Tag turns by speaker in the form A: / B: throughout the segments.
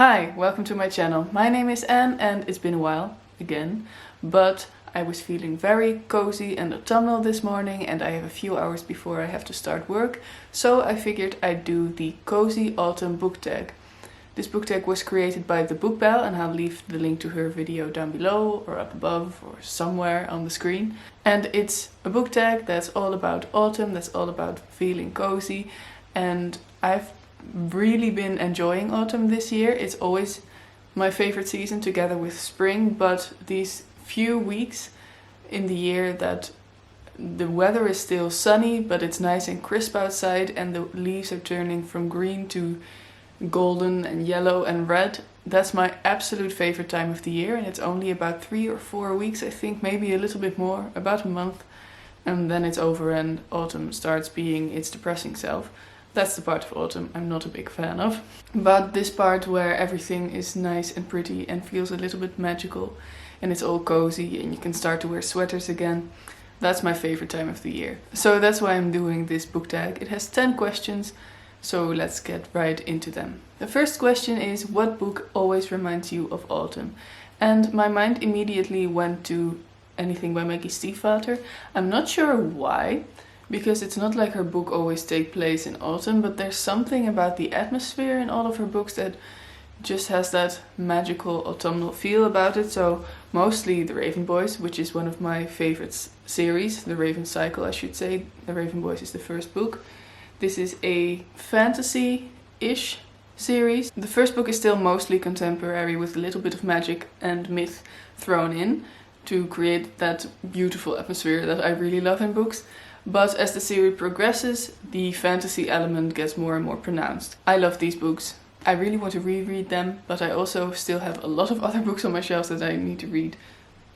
A: Hi, welcome to my channel. My name is Anne and it's been a while, again, but I was feeling very cozy and autumnal this morning and I have a few hours before I have to start work, so I figured I'd do the Cozy Autumn book tag. This book tag was created by the Book Bell and I'll leave the link to her video down below or up above or somewhere on the screen. And it's a book tag that's all about autumn, that's all about feeling cozy, and I've really been enjoying autumn this year. It's always my favorite season together with spring, but these few weeks in the year that the weather is still sunny but it's nice and crisp outside and the leaves are turning from green to golden and yellow and red, that's my absolute favorite time of the year. And it's only about 3 or 4 weeks, I think, maybe a little bit more, about a month, and then it's over and autumn starts being its depressing self. That's the part of autumn I'm not a big fan of. But this part where everything is nice and pretty and feels a little bit magical and it's all cozy and you can start to wear sweaters again, that's my favorite time of the year. So that's why I'm doing this book tag. It has 10 questions, so let's get right into them. The first question is, what book always reminds you of autumn? And my mind immediately went to anything by Maggie Stiefvater. I'm not sure why, because it's not like her book always take place in autumn, but there's something about the atmosphere in all of her books that just has that magical autumnal feel about it. So mostly The Raven Boys, which is one of my favorite series, the Raven Cycle I should say. The Raven Boys is the first book. This is a fantasy-ish series. The first book is still mostly contemporary with a little bit of magic and myth thrown in to create that beautiful atmosphere that I really love in books. But as the series progresses, the fantasy element gets more and more pronounced. I love these books. I really want to reread them, but I also still have a lot of other books on my shelves that I need to read.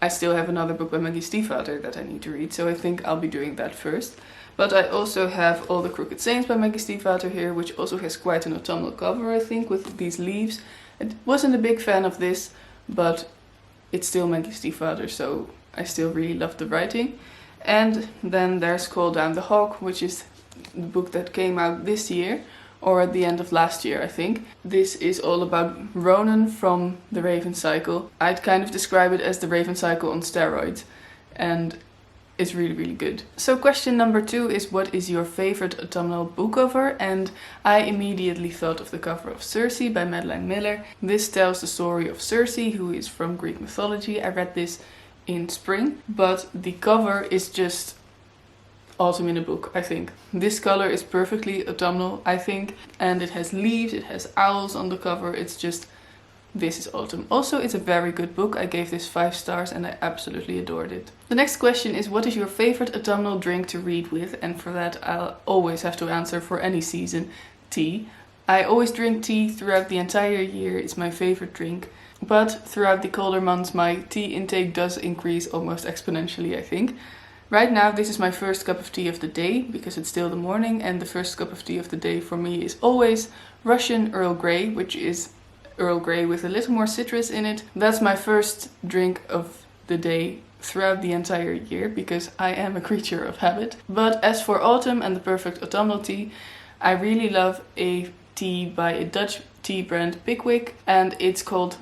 A: I still have another book by Maggie Stiefvater that I need to read, so I think I'll be doing that first. But I also have All the Crooked Saints by Maggie Stiefvater here, which also has quite an autumnal cover, I think, with these leaves. I wasn't a big fan of this, but it's still Maggie Stiefvater, so I still really love the writing. And then there's Call Down the Hawk, which is the book that came out this year, or at the end of last year, I think. This is all about Ronan from the Raven Cycle. I'd kind of describe it as the Raven Cycle on steroids, and it's really, really good. So question number 2 is, what is your favorite autumnal book cover? And I immediately thought of the cover of Circe by Madeline Miller. This tells the story of Circe, who is from Greek mythology. I read this in spring, but the cover is just autumn in a book, I think. This color is perfectly autumnal, I think, and it has leaves, it has owls on the cover. It's just, this is autumn. Also, it's a very good book. I gave this 5 stars and I absolutely adored it. The next question is, what is your favorite autumnal drink to read with? And for that I'll always have to answer, for any season, tea. I always drink tea throughout the entire year. It's my favorite drink. But throughout the colder months my tea intake does increase almost exponentially, I think. Right now this is my first cup of tea of the day because it's still the morning, and the first cup of tea of the day for me is always Russian Earl Grey, which is Earl Grey with a little more citrus in it. That's my first drink of the day throughout the entire year because I am a creature of habit. But as for autumn and the perfect autumnal tea, I really love a tea by a Dutch tea brand, Pickwick, and it's called,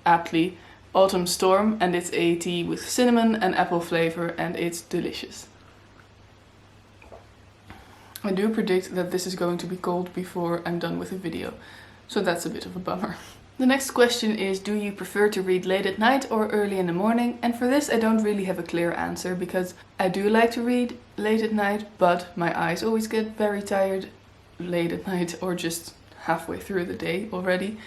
A: aptly, Autumn Storm, and it's a tea with cinnamon and apple flavor, and it's delicious. I do predict that this is going to be cold before I'm done with the video, so that's a bit of a bummer. The next question is, do you prefer to read late at night or early in the morning? And for this I don't really have a clear answer, because I do like to read late at night, but my eyes always get very tired late at night or just halfway through the day already.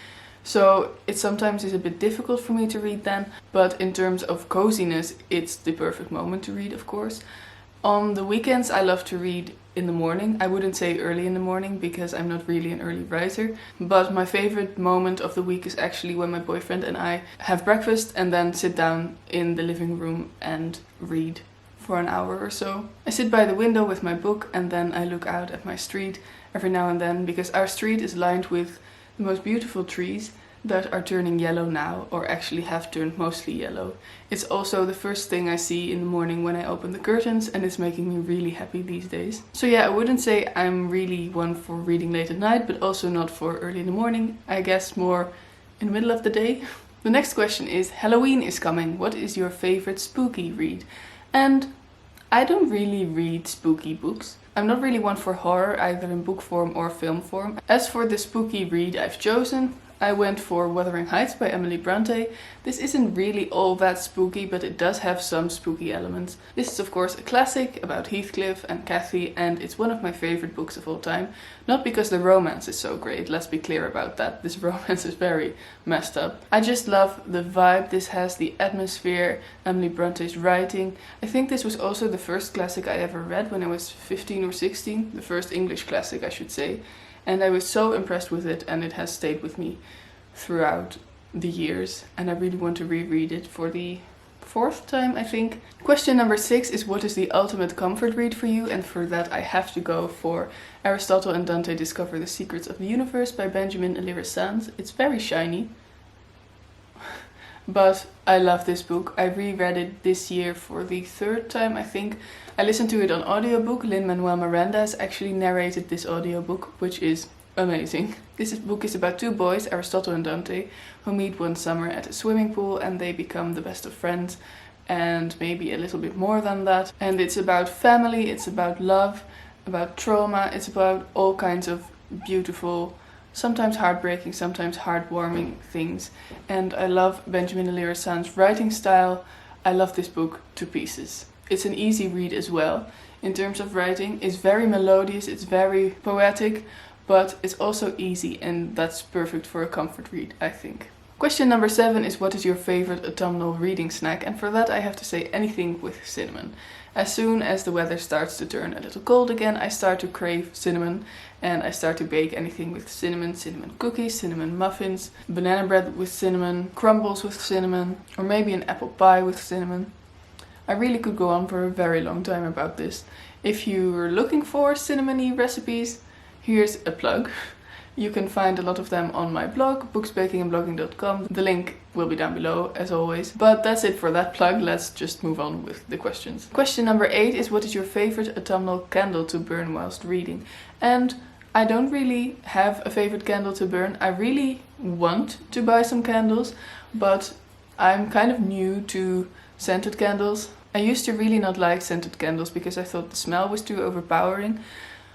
A: So it sometimes is a bit difficult for me to read then, but in terms of coziness, it's the perfect moment to read, of course. On the weekends I love to read in the morning. I wouldn't say early in the morning because I'm not really an early riser, but my favorite moment of the week is actually when my boyfriend and I have breakfast and then sit down in the living room and read for an hour or so. I sit by the window with my book and then I look out at my street every now and then, because our street is lined with the most beautiful trees that are turning yellow now, or actually have turned mostly yellow. It's also the first thing I see in the morning when I open the curtains, and it's making me really happy these days. So yeah, I wouldn't say I'm really one for reading late at night, but also not for early in the morning. I guess more in the middle of the day. The next question is, Halloween is coming. What is your favorite spooky read? And I don't really read spooky books. I'm not really one for horror, either in book form or film form. As for the spooky read I've chosen, I went for Wuthering Heights by Emily Bronte. This isn't really all that spooky, but it does have some spooky elements. This is of course a classic about Heathcliff and Cathy, and it's one of my favorite books of all time. Not because the romance is so great, let's be clear about that. This romance is very messed up. I just love the vibe this has, the atmosphere, Emily Bronte's writing. I think this was also the first classic I ever read when I was 15 or 16. The first English classic, I should say. And I was so impressed with it, and it has stayed with me throughout the years. And I really want to reread it for the 4th time, I think. Question number 6 is, what is the ultimate comfort read for you? And for that I have to go for Aristotle and Dante Discover the Secrets of the Universe by Benjamin Elira Sands. It's very shiny, but I love this book. I reread it this year for the 3rd time, I think. I listened to it on audiobook. Lin-Manuel Miranda has actually narrated this audiobook, which is amazing. This book is about 2 boys, Aristotle and Dante, who meet one summer at a swimming pool, and they become the best of friends, and maybe a little bit more than that. And it's about family, it's about love, about trauma, it's about all kinds of beautiful, sometimes heartbreaking, sometimes heartwarming things. And I love Benjamin Elira Sands' writing style. I love this book to pieces. It's an easy read as well. In terms of writing, it's very melodious, it's very poetic, but it's also easy, and that's perfect for a comfort read, I think. Question number 7 is, what is your favorite autumnal reading snack? And for that I have to say anything with cinnamon. As soon as the weather starts to turn a little cold again, I start to crave cinnamon, and I start to bake anything with cinnamon. Cinnamon cookies, cinnamon muffins, banana bread with cinnamon, crumbles with cinnamon, or maybe an apple pie with cinnamon. I really could go on for a very long time about this. If you're looking for cinnamony recipes, here's a plug. You can find a lot of them on my blog, booksbakingandblogging.com. The link will be down below, as always. But that's it for that plug. Let's just move on with the questions. Question number 8 is, what is your favorite autumnal candle to burn whilst reading? And I don't really have a favorite candle to burn. I really want to buy some candles, but I'm kind of new to scented candles. I used to really not like scented candles because I thought the smell was too overpowering,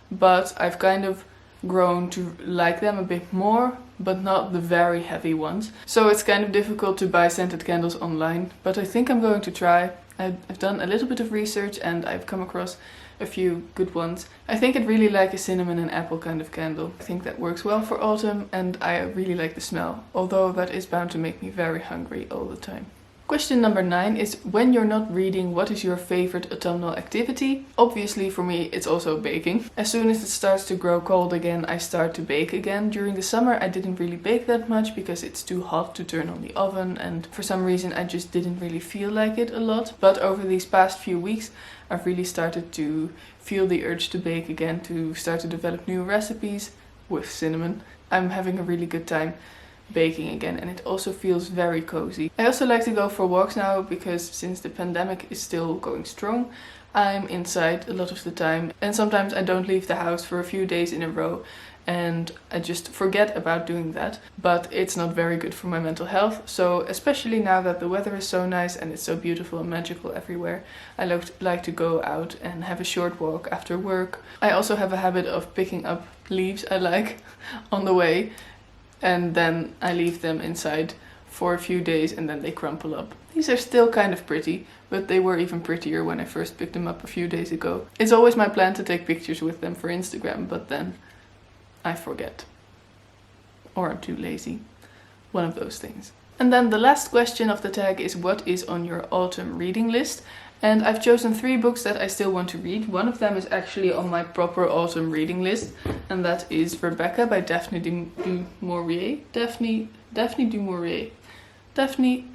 A: but I've kind of grown to like them a bit more, but not the very heavy ones. So it's kind of difficult to buy scented candles online, but I think I'm going to try. I've done a little bit of research and I've come across a few good ones. I think I'd really like a cinnamon and apple kind of candle. I think that works well for autumn, and I really like the smell, although that is bound to make me very hungry all the time. Question number 9 is, when you're not reading, what is your favorite autumnal activity? Obviously for me it's also baking. As soon as it starts to grow cold again, I start to bake again. During the summer I didn't really bake that much because it's too hot to turn on the oven, and for some reason I just didn't really feel like it a lot. But over these past few weeks I've really started to feel the urge to bake again, to start to develop new recipes with cinnamon. I'm having a really good time baking again, and it also feels very cozy. I also like to go for walks now because since the pandemic is still going strong, I'm inside a lot of the time, and sometimes I don't leave the house for a few days in a row and I just forget about doing that. But it's not very good for my mental health, so especially now that the weather is so nice and it's so beautiful and magical everywhere, I like to go out and have a short walk after work. I also have a habit of picking up leaves I like on the way, and then I leave them inside for a few days and then they crumple up. These are still kind of pretty, but they were even prettier when I first picked them up a few days ago. It's always my plan to take pictures with them for Instagram, but then I forget. Or I'm too lazy. One of those things. And then the last question of the tag is, what is on your autumn reading list? And I've chosen 3 books that I still want to read. One of them is actually on my proper autumn reading list, and that is Rebecca by Daphne du Maurier. Daphne du Maurier. Daphne,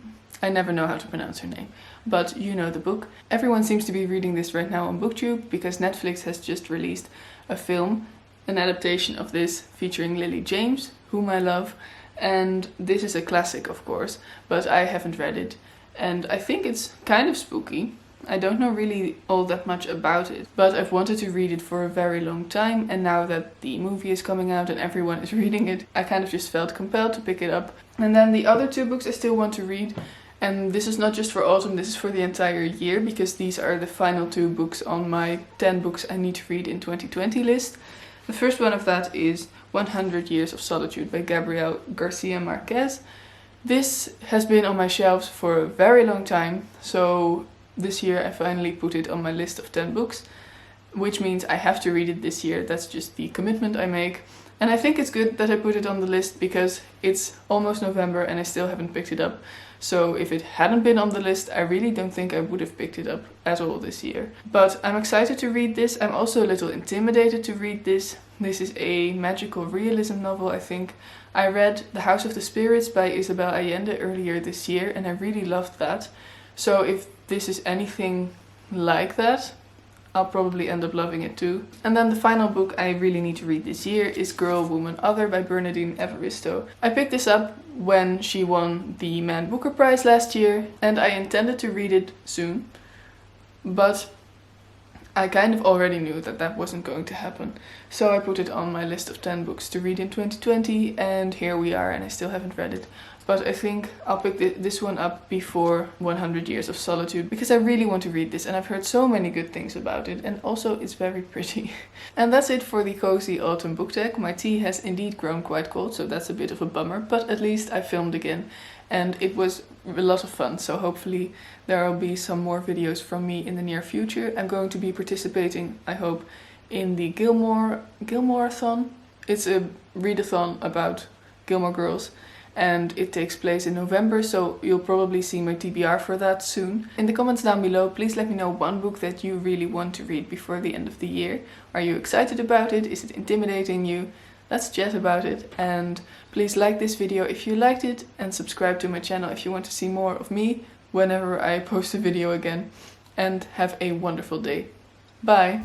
A: I never know how to pronounce her name, but you know the book. Everyone seems to be reading this right now on BookTube because Netflix has just released a film, an adaptation of this featuring Lily James, whom I love. And this is a classic, of course, but I haven't read it. And I think it's kind of spooky. I don't know really all that much about it, but I've wanted to read it for a very long time, and now that the movie is coming out and everyone is reading it, I kind of just felt compelled to pick it up. And then the other 2 books I still want to read, and this is not just for autumn, this is for the entire year, because these are the final 2 books on my 10 books I need to read in 2020 list. The first one of that is 100 Years of Solitude by Gabriel Garcia Marquez. This has been on my shelves for a very long time, so this year I finally put it on my list of 10 books, which means I have to read it this year. That's just the commitment I make. And I think it's good that I put it on the list because it's almost November and I still haven't picked it up. So if it hadn't been on the list, I really don't think I would have picked it up at all this year. But I'm excited to read this. I'm also a little intimidated to read this. This is a magical realism novel, I think. I read The House of the Spirits by Isabel Allende earlier this year and I really loved that. So if this is anything like that, I'll probably end up loving it too. And then the final book I really need to read this year is Girl, Woman, Other by Bernardine Evaristo. I picked this up when she won the Man Booker Prize last year and I intended to read it soon, but I kind of already knew that that wasn't going to happen. So I put it on my list of 10 books to read in 2020 and here we are, and I still haven't read it. But I think I'll pick this one up before 100 Years of Solitude because I really want to read this and I've heard so many good things about it, and also it's very pretty. And that's it for the Cozy Autumn book tag. My tea has indeed grown quite cold, so that's a bit of a bummer, but at least I filmed again and it was a lot of fun, so hopefully there will be some more videos from me in the near future. I'm going to be participating, I hope, in the Gilmore-thon. It's a readathon about Gilmore Girls and it takes place in November, so you'll probably see my TBR for that soon. In the comments down below, please let me know one book that you really want to read before the end of the year. Are you excited about it? Is it intimidating you? Let's chat about it, and please like this video if you liked it and subscribe to my channel if you want to see more of me whenever I post a video again. And have a wonderful day. Bye!